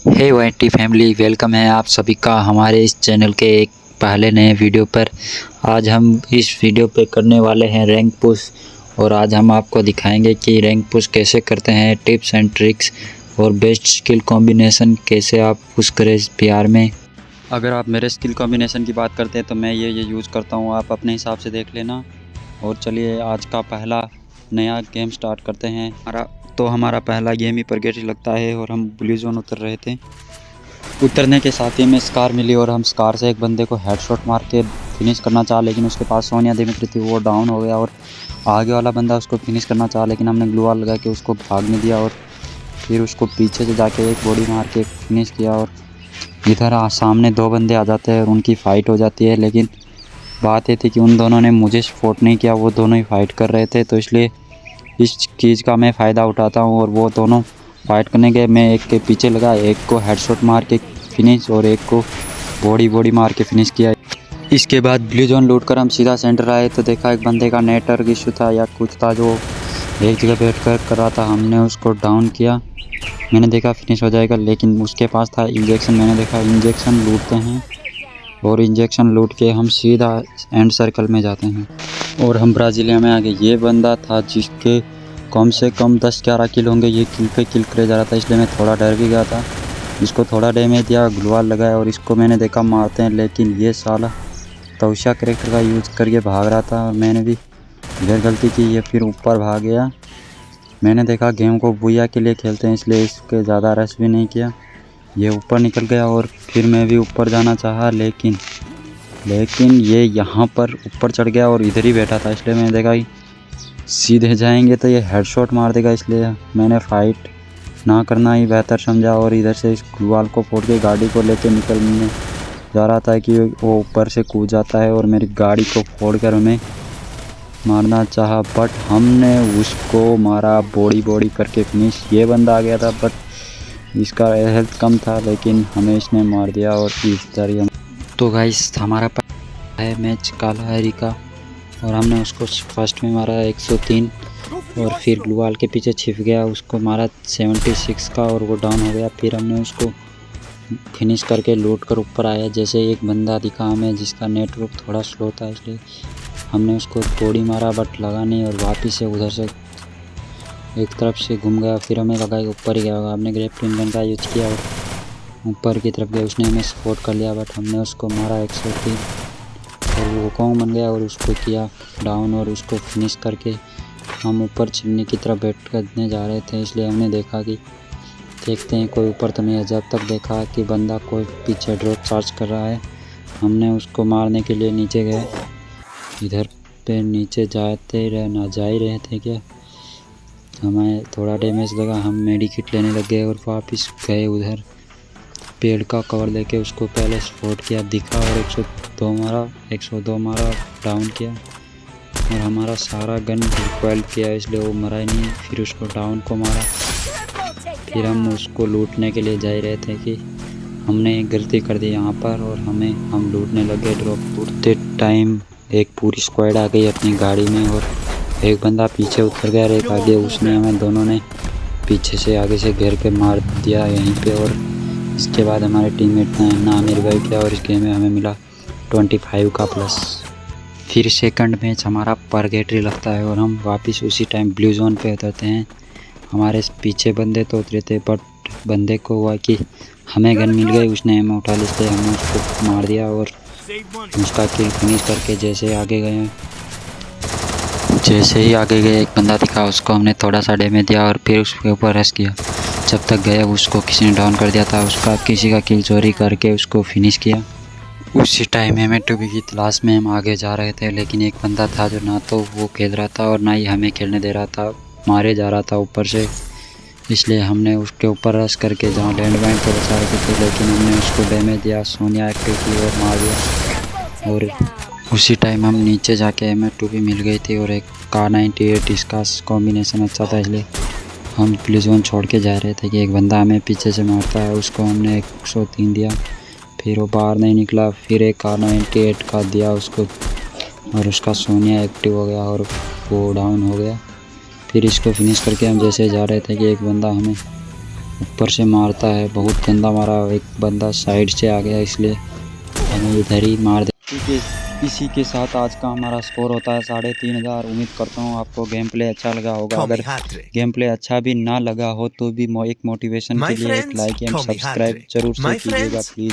हे YT family, welcome है आप सभी का हमारे इस चैनल के एक पहले नए वीडियो पर। आज हम इस वीडियो पे करने वाले हैं रैंक पुश, और आज हम आपको दिखाएंगे कि रैंक पुश कैसे करते हैं, टिप्स एंड ट्रिक्स और बेस्ट स्किल कॉम्बिनेशन कैसे आप पुश करें इस पीआर में। अगर आप मेरे स्किल कॉम्बिनेशन की बात करते हैं तो मैं ये यूज़ करता हूँ, आप अपने हिसाब से देख लेना। और चलिए आज का पहला नया गेम स्टार्ट करते हैं। हमारा पहला गेम ही परगेट लगता है और हम ब्लू जोन उतर रहे थे। उतरने के साथ ही हमें स्कार मिली और हम स्कार से एक बंदे को हेडशॉट मार के फिनिश करना चाहा, लेकिन उसके पास सोनिया दिमित्री थी, वो डाउन हो गया। और आगे वाला बंदा उसको फिनिश करना चाहा, लेकिन हमने ग्लू वॉल लगा के उसको भागने दिया और फिर उसको पीछे से जाके एक बॉडी मार के फिनिश किया। और इधर सामने दो बंदे आ जाते हैं और उनकी फ़ाइट हो जाती है, लेकिन बात ये थी कि उन दोनों ने मुझे सपोर्ट नहीं किया, वो दोनों ही फाइट कर रहे थे। तो इसलिए इस चीज़ का मैं फ़ायदा उठाता हूँ और वो दोनों फाइट करने के मैं एक के पीछे लगा, एक को हेडशॉट मार के फिनिश और एक को बॉडी मार के फिनिश किया। इसके बाद ब्लू जोन लूट कर हम सीधा सेंटर आए तो देखा एक बंदे का नेटवर्क इशू था या कुछ था, जो एक जगह बैठ कर रहा था। हमने उसको डाउन किया, मैंने देखा फिनिश हो जाएगा, लेकिन उसके पास था इंजेक्शन। मैंने देखा इंजेक्शन लूटते हैं और इंजेक्शन लूट के हम सीधा एंड सर्कल में जाते हैं और हम ब्राज़ीलिया में आ गए। ये बंदा था जिसके कम से कम 10-11 किल होंगे, ये किल पे किल करे जा रहा था, इसलिए मैं थोड़ा डर भी गया था। इसको थोड़ा डैमेज दिया, ग्लूवाल लगाया और इसको मैंने देखा मारते हैं, लेकिन ये साला तौशा कैरेक्टर का यूज़ करके भाग रहा था और मैंने भी इधर गलती की, ये फिर ऊपर भाग गया। मैंने देखा गेम को बुया के लिए खेलते हैं, इसलिए इसके ज़्यादा रश भी नहीं किया। ये ऊपर निकल गया और फिर मैं भी ऊपर जाना चाहा, लेकिन ये यहाँ पर ऊपर चढ़ गया और इधर ही बैठा था, इसलिए मैंने देखा कि सीधे जाएंगे तो ये हेडशॉट मार देगा, इसलिए मैंने फ़ाइट ना करना ही बेहतर समझा। और इधर से इस ग्लूवाल को फोड़ के गाड़ी को लेके निकलने जा रहा था कि वो ऊपर से कूद जाता है और मेरी गाड़ी को फोड़ कर हमें मारना चाहा, बट हमने उसको मारा बॉडी करके फिनिश। ये बंदा आ गया था बट इसका हेल्थ कम था, लेकिन हमें इसने मार दिया और इस तरह। तो गाइस हमारा है मैच काला हैरी का और हमने उसको फर्स्ट में मारा 103 और फिर ग्लूवाल के पीछे छिप गया, उसको मारा 76 का और वो डाउन हो गया। फिर हमने उसको फिनिश करके लूट कर ऊपर आया। जैसे एक बंदा दिखा हमें जिसका नेटवर्क थोड़ा स्लो था, इसलिए हमने उसको बॉडी मारा बट लगा नहीं और वापस से उधर से एक तरफ से घूम गया। फिर हमें लगा कि ऊपर ही गया होगा, हमने ग्रेप्लिन गन का यूज़ किया और ऊपर की तरफ गया। उसने हमें सपोर्ट कर लिया बट हमने उसको मारा 103 और वो कॉन्ग बन गया और उसको किया डाउन और उसको फिनिश करके हम ऊपर चिमनी की तरफ बैठ करने जा रहे थे। इसलिए हमने देखा कि देखते हैं कोई ऊपर तो नहीं है। जब तक देखा कि बंदा कोई पीछे ड्रॉप चार्ज कर रहा है, हमने उसको मारने के लिए नीचे गए। इधर पे नीचे जाते जा ही रहे थे क्या, हमें थोड़ा डैमेज लगा, हम मेडिकिट लेने लग गए और वापस गए उधर पेड़ का कवर लेके उसको पहले स्पॉट किया, दिखा और 102 मारा डाउन किया और हमारा सारा गन रिकॉइल किया, इसलिए वो मरा ही नहीं। फिर उसको डाउन को मारा। फिर हम उसको लूटने के लिए जा ही रहे थे कि हमने एक गलती कर दी यहाँ पर और हम लूटने लगे। ड्रॉप लूटते टाइम एक पूरी स्क्वाड आ गई अपनी गाड़ी में और एक बंदा पीछे उतर गया और एक आगे। उसने हमें दोनों ने पीछे से आगे से घेर के मार दिया यहीं पे। और इसके बाद हमारे टीममेट ने ना हमें रिवाइव किया और इस गेम में हमें मिला 25 का प्लस। फिर सेकंड मैच हमारा परगेटरी लगता है और हम वापस उसी टाइम ब्लू जोन पे उतरते हैं। हमारे पीछे बंदे तो उतरे थे बट बंदे को हुआ कि हमें गन मिल गई, उसने हमें उठा ली, इसलिए हमने उसको मार दिया और उसका किल फिनिश करके जैसे ही आगे गए एक बंदा दिखा, उसको हमने थोड़ा सा डैमेज दिया और फिर उसके ऊपर रश किया। जब तक गए उसको किसी ने डाउन कर दिया था, उसका किसी का किल चोरी करके उसको फिनिश किया। उसी टाइम हमें टूबी की तलाश में हम आगे जा रहे थे, लेकिन एक बंदा था जो ना तो वो खेल रहा था और ना ही हमें खेलने दे रहा था, मारे जा रहा था ऊपर से। इसलिए हमने उसके ऊपर रश करके जहाँ लैंड माइन को बचा रखे थे, लेकिन हमने उसको डैमेज दिया, सोनिया एक्टिव की और मार दिया। और उसी टाइम हम नीचे जाके हमें टूबी मिल गई थी और एक Kar98, इसका कॉम्बिनेशन अच्छा था, इसलिए हम ब्लू जोन छोड़ के जा रहे थे कि एक बंदा हमें पीछे से मारता है, उसको हमने 103 दिया। फिर वो बाहर नहीं निकला, फिर एक Kar98 का दिया उसको और उसका सोनिया एक्टिव हो गया और वो डाउन हो गया। फिर इसको फिनिश करके हम जैसे जा रहे थे कि एक बंदा हमें ऊपर से मारता है, बहुत गंदा मारा। एक बंदा साइड से आ गया इसलिए हमें इधर ही मार दे। इसी के साथ आज का हमारा स्कोर होता है 3500। उम्मीद करता हूँ आपको गेम प्ले अच्छा लगा होगा। अगर गेम प्ले अच्छा भी ना लगा हो तो भी एक मोटिवेशन के लिए एक लाइक एंड सब्सक्राइब जरूर से कीजिएगा प्लीज़।